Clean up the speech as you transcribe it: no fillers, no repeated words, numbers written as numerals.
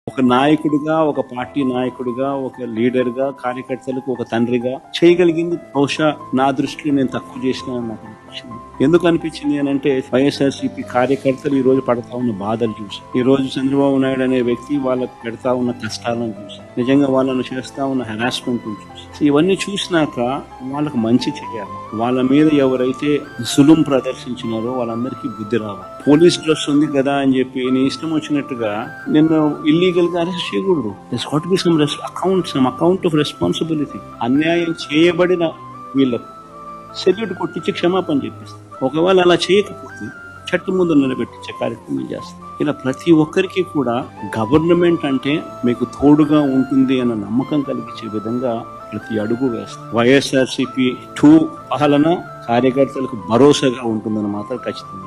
ఒక నాయకుడిగా, ఒక పార్టీ నాయకుడిగా, ఒక లీడర్గా, కార్యకర్తలకు ఒక తండ్రిగా చేయగలిగింది బహుశా నా దృష్టిలో నేను తక్కువ చేసిన నాకు అనిపించింది. ఎందుకు అనిపించింది అని అంటే వైఎస్ఆర్సీపీ కార్యకర్తలు ఈ రోజు పడతా ఉన్న బాధలు చూసి, ఈ రోజు చంద్రబాబు నాయుడు అనే వ్యక్తి వాళ్ళకు పెడతా ఉన్న కష్టాలను చూసి, నిజంగా వాళ్ళను చేస్తా ఉన్న హెరాస్మెంట్ చూసి, ఇవన్నీ చూసినాక వాళ్ళకు మంచి చేయాలి. వాళ్ళ మీద ఎవరైతే సులుం ప్రదర్శించినారో వాళ్ళందరికీ బుద్ధి రావాలి. పోలీస్ డ్రెస్ ఉంది కదా అని చెప్పి నీ ఇష్టం వచ్చినట్టుగా నిన్ను ఇల్లీగల్ గా అరెస్ట్ చేయకూడదు. Some account of responsibility. అన్యాయం చేయబడిన వీళ్ళకు సెల్యూట్ కొట్టించి క్షమాపణ చెప్పిస్తాం. ఒకవేళ అలా చేయకపోతే చట్టం ముందు నిలబెట్టించే కార్యక్రమం చేస్తాం. ఇలా ప్రతి ఒక్కరికి కూడా గవర్నమెంట్ అంటే మీకు తోడుగా ఉంటుంది అన్న నమ్మకం కలిగించే విధంగా ప్రతి అడుగు వేస్తాం. వైఎస్ఆర్సీపీ 2 పాలన కార్యకర్తలకు భరోసాగా ఉంటుందని మాత్రం ఖచ్చితంగా